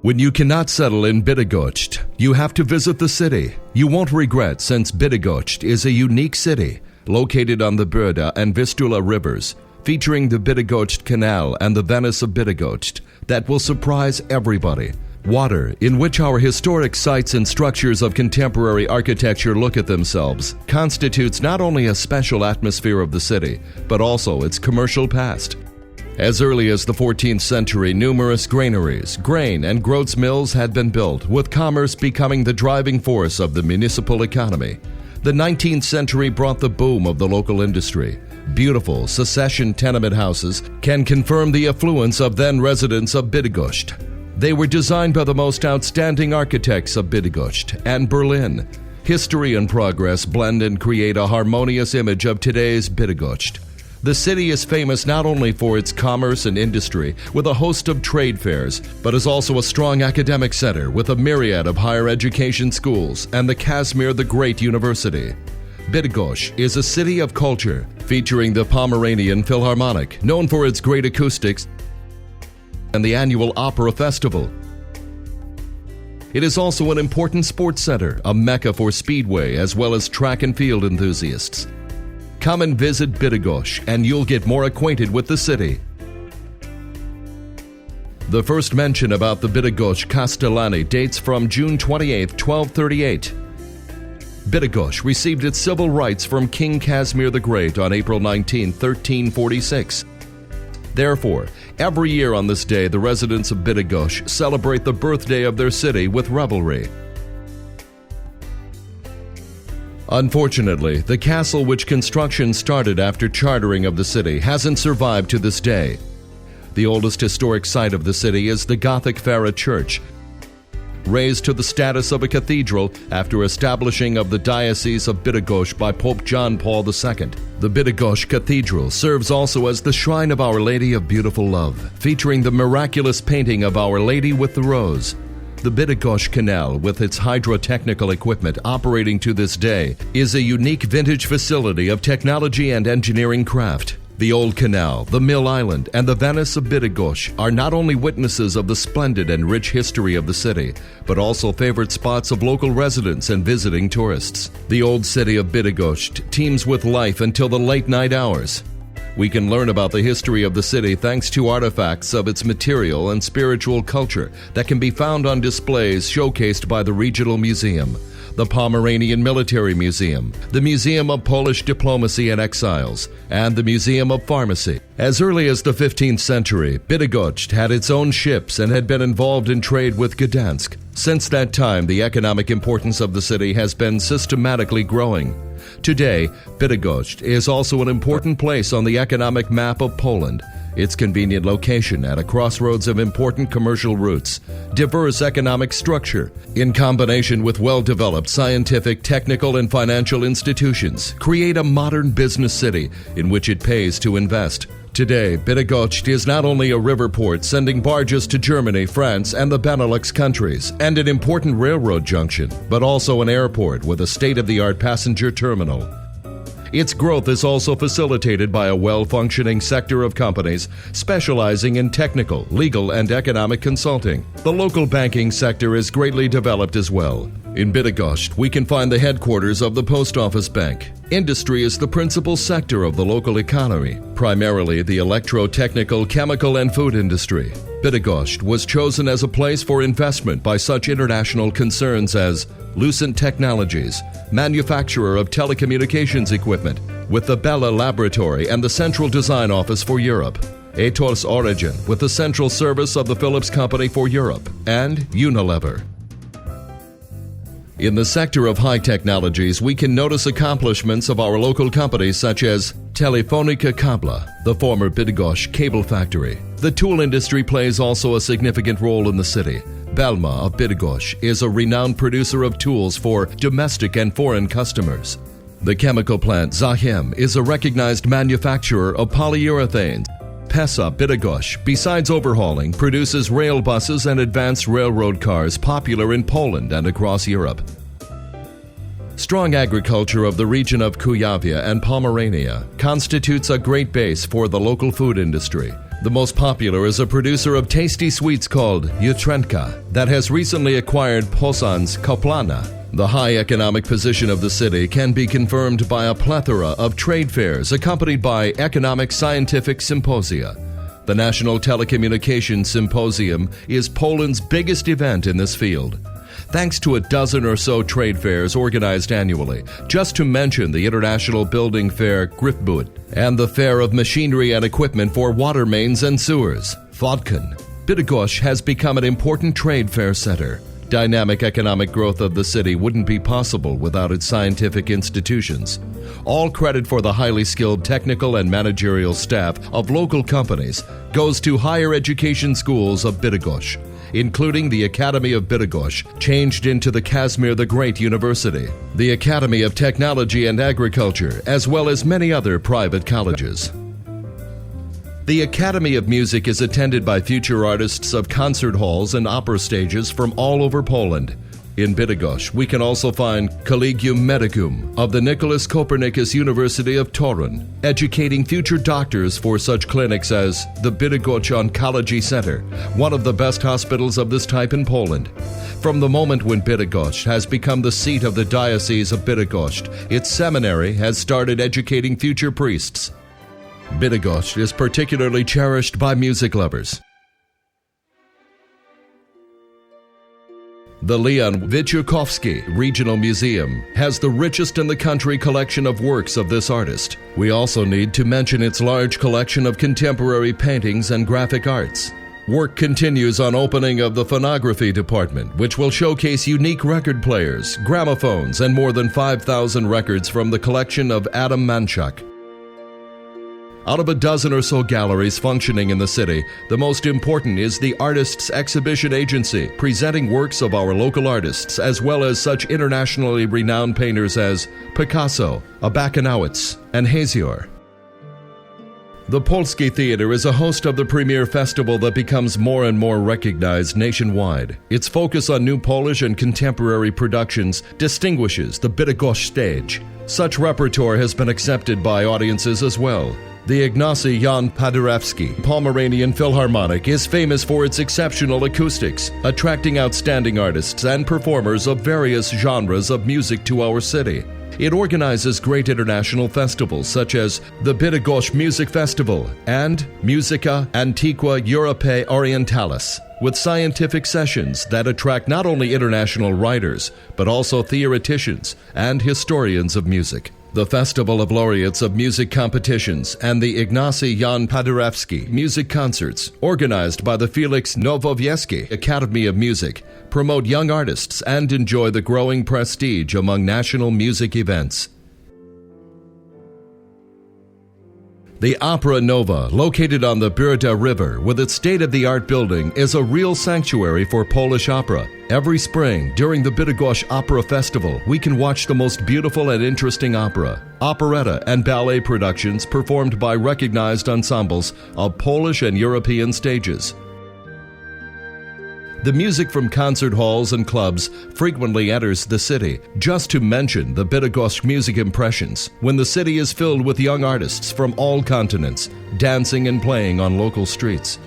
When you cannot settle in Bydgoszcz, you have to visit the city. You won't regret, since Bydgoszcz is a unique city located on the Brda and Vistula rivers, featuring the Bydgoszcz Canal and the Venice of Bydgoszcz that will surprise everybody. Water, in which our historic sites and structures of contemporary architecture look at themselves, constitutes not only a special atmosphere of the city, but also its commercial past. As early as the 14th century, numerous granaries, grain, and groats mills had been built, with commerce becoming the driving force of the municipal economy. The 19th century brought the boom of the local industry. Beautiful secession tenement houses can confirm the affluence of then residents of Bydgoszcz. They were designed by the most outstanding architects of Bydgoszcz and Berlin. History and progress blend and create a harmonious image of today's Bydgoszcz. The city is famous not only for its commerce and industry, with a host of trade fairs, but is also a strong academic center with a myriad of higher education schools and the Casimir the Great University. Bydgoszcz is a city of culture, featuring the Pomeranian Philharmonic, known for its great acoustics, and the annual Opera Festival. It is also an important sports center, a mecca for speedway as well as track and field enthusiasts. Come and visit Bydgoszcz and you'll get more acquainted with the city. The first mention about the Bydgoszcz Castellani dates from June 28, 1238. Bydgoszcz received its civil rights from King Casimir the Great on April 19, 1346. Therefore, every year on this day, the residents of Bydgoszcz celebrate the birthday of their city with revelry. Unfortunately, the castle, which construction started after chartering of the city, hasn't survived to this day. The oldest historic site of the city is the Gothic Farah Church, raised to the status of a cathedral after establishing of the Diocese of Bydgoszcz by Pope John Paul II. The Bydgoszcz Cathedral serves also as the shrine of Our Lady of Beautiful Love, featuring the miraculous painting of Our Lady with the Rose. The Bydgoszcz Canal, with its hydrotechnical equipment operating to this day, is a unique vintage facility of technology and engineering craft. The Old Canal, the Mill Island, and the Venice of Bydgoszcz are not only witnesses of the splendid and rich history of the city, but also favorite spots of local residents and visiting tourists. The old city of Bydgoszcz teems with life until the late night hours. We can learn about the history of the city thanks to artifacts of its material and spiritual culture that can be found on displays showcased by the Regional Museum, the Pomeranian Military Museum, the Museum of Polish Diplomacy and Exiles, and the Museum of Pharmacy. As early as the 15th century, Bydgoszcz had its own ships and had been involved in trade with Gdansk. Since that time, the economic importance of the city has been systematically growing. Today, Bydgoszcz is also an important place on the economic map of Poland. Its convenient location at a crossroads of important commercial routes, diverse economic structure, in combination with well-developed scientific, technical, and financial institutions, create a modern business city in which it pays to invest. Today, Bydgoszcz is not only a river port sending barges to Germany, France, and the Benelux countries, and an important railroad junction, but also an airport with a state-of-the-art passenger terminal. Its growth is also facilitated by a well-functioning sector of companies specializing in technical, legal, and economic consulting. The local banking sector is greatly developed as well. In Bydgoszcz, we can find the headquarters of the Post Office Bank. Industry is the principal sector of the local economy, primarily the electro-technical, chemical, and food industry. Bydgoszcz was chosen as a place for investment by such international concerns as Lucent Technologies, manufacturer of telecommunications equipment, with the Bella Laboratory and the Central Design Office for Europe, Atos Origin, with the Central Service of the Philips Company for Europe, and Unilever. In the sector of high technologies, we can notice accomplishments of our local companies such as Telefonica Kabla, the former Bydgoszcz cable factory. The tool industry plays also a significant role in the city. Belma of Bydgoszcz is a renowned producer of tools for domestic and foreign customers. The chemical plant Zachem is a recognized manufacturer of polyurethanes. PESA Bydgoszcz, besides overhauling, produces rail buses and advanced railroad cars popular in Poland and across Europe. Strong agriculture of the region of Kuyavia and Pomerania constitutes a great base for the local food industry. The most popular is a producer of tasty sweets called Jutrenka that has recently acquired Posan's Koplana. The high economic position of the city can be confirmed by a plethora of trade fairs accompanied by economic scientific symposia. The National Telecommunications Symposium is Poland's biggest event in this field. Thanks to a dozen or so trade fairs organized annually, just to mention the International Building Fair Grifbud and the Fair of Machinery and Equipment for Water Mains and Sewers, Vodkan, Bydgoszcz has become an important trade fair center. Dynamic economic growth of the city wouldn't be possible without its scientific institutions. All credit for the highly skilled technical and managerial staff of local companies goes to higher education schools of Bydgoszcz, including the Academy of Bydgoszcz, changed into the Casimir the Great University, the Academy of Technology and Agriculture, as well as many other private colleges. The Academy of Music is attended by future artists of concert halls and opera stages from all over Poland. In Bydgoszcz, we can also find Collegium Medicum of the Nicholas Copernicus University of Torun, educating future doctors for such clinics as the Bydgoszcz Oncology Center, one of the best hospitals of this type in Poland. From the moment when Bydgoszcz has become the seat of the Diocese of Bydgoszcz, its seminary has started educating future priests. Bydgoszcz is particularly cherished by music lovers. The Leon Wyczorkowski Regional Museum has the richest in the country collection of works of this artist. We also need to mention its large collection of contemporary paintings and graphic arts. Work continues on opening of the phonography department, which will showcase unique record players, gramophones, and more than 5,000 records from the collection of Adam Manchuk. Out of a dozen or so galleries functioning in the city, the most important is the Artists Exhibition Agency, presenting works of our local artists as well as such internationally renowned painters as Picasso, Abakanowicz, and Hazior. The Polski Theater is a host of the premier festival that becomes more and more recognized nationwide. Its focus on new Polish and contemporary productions distinguishes the Bydgoszcz stage. Such repertoire has been accepted by audiences as well. The Ignacy Jan Paderewski Pomeranian Philharmonic is famous for its exceptional acoustics, attracting outstanding artists and performers of various genres of music to our city. It organizes great international festivals such as the Bydgoszcz Music Festival and Musica Antiqua Europae Orientalis, with scientific sessions that attract not only international writers, but also theoreticians and historians of music. The Festival of Laureates of Music Competitions and the Ignacy Jan Paderewski Music Concerts, organized by the Felix Nowowiejski Academy of Music, promote young artists and enjoy the growing prestige among national music events. The Opera Nova, located on the Birda River with its state-of-the-art building, is a real sanctuary for Polish opera. Every spring, during the Bydgoszcz Opera Festival, we can watch the most beautiful and interesting opera, operetta, and ballet productions performed by recognized ensembles of Polish and European stages. The music from concert halls and clubs frequently enters the city, just to mention the Bydgoszcz Music Impressions, when the city is filled with young artists from all continents, dancing and playing on local streets.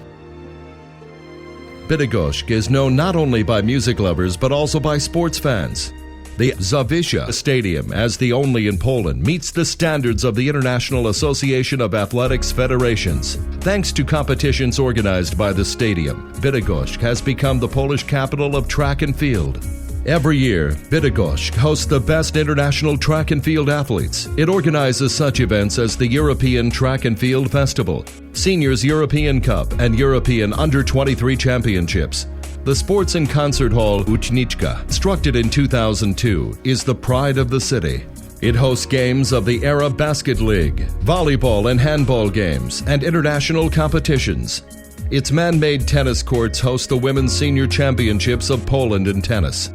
Bydgoszcz is known not only by music lovers but also by sports fans. The Zawisza Stadium, as the only in Poland, meets the standards of the International Association of Athletics Federations. Thanks to competitions organized by the stadium, Bydgoszcz has become the Polish capital of track and field. Every year, Bydgoszcz hosts the best international track and field athletes. It organizes such events as the European Track and Field Festival, Seniors European Cup, and European Under-23 Championships. The Sports and Concert Hall Uchniczka, constructed in 2002, is the pride of the city. It hosts games of the Arab Basket League, volleyball and handball games, and international competitions. Its man-made tennis courts host the Women's Senior Championships of Poland in tennis.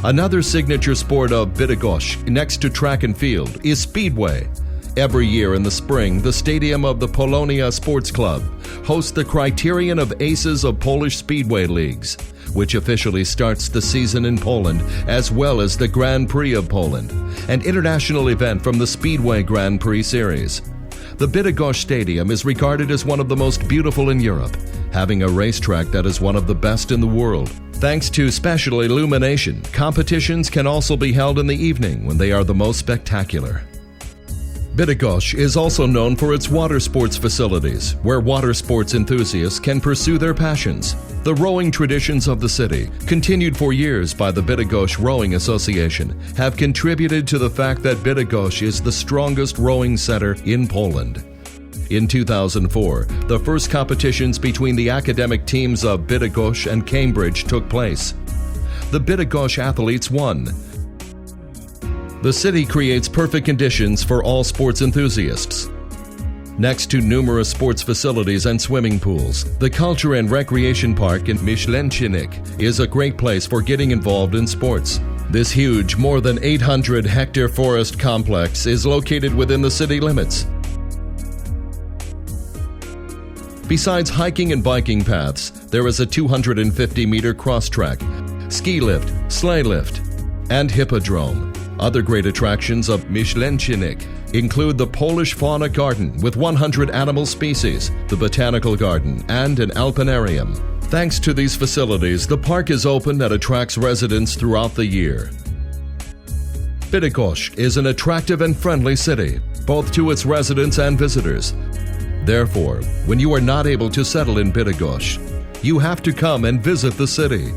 Another signature sport of Bydgoszcz, next to track and field, is speedway. Every year in the spring, the stadium of the Polonia Sports Club hosts the Criterion of Aces of Polish Speedway Leagues, which officially starts the season in Poland, as well as the Grand Prix of Poland, an international event from the Speedway Grand Prix Series. The Bydgoszcz Stadium is regarded as one of the most beautiful in Europe, having a racetrack that is one of the best in the world. Thanks to special illumination, competitions can also be held in the evening when they are the most spectacular. Bydgoszcz is also known for its water sports facilities, where water sports enthusiasts can pursue their passions. The rowing traditions of the city, continued for years by the Bydgoszcz Rowing Association, have contributed to the fact that Bydgoszcz is the strongest rowing center in Poland. In 2004, the first competitions between the academic teams of Bydgoszcz and Cambridge took place. The Bydgoszcz athletes won. The city creates perfect conditions for all sports enthusiasts. Next to numerous sports facilities and swimming pools, the Culture and Recreation Park in Myślęcinik is a great place for getting involved in sports. This huge, more than 800-hectare forest complex is located within the city limits. Besides hiking and biking paths, there is a 250-meter cross-track, ski lift, sleigh lift, and hippodrome. Other great attractions of Myślęcinik include the Polish Fauna Garden with 100 animal species, the Botanical Garden, and an alpinarium. Thanks to these facilities, the park is open and attracts residents throughout the year. Bydgoszcz is an attractive and friendly city, both to its residents and visitors. Therefore, when you are not able to settle in Bydgoszcz, you have to come and visit the city.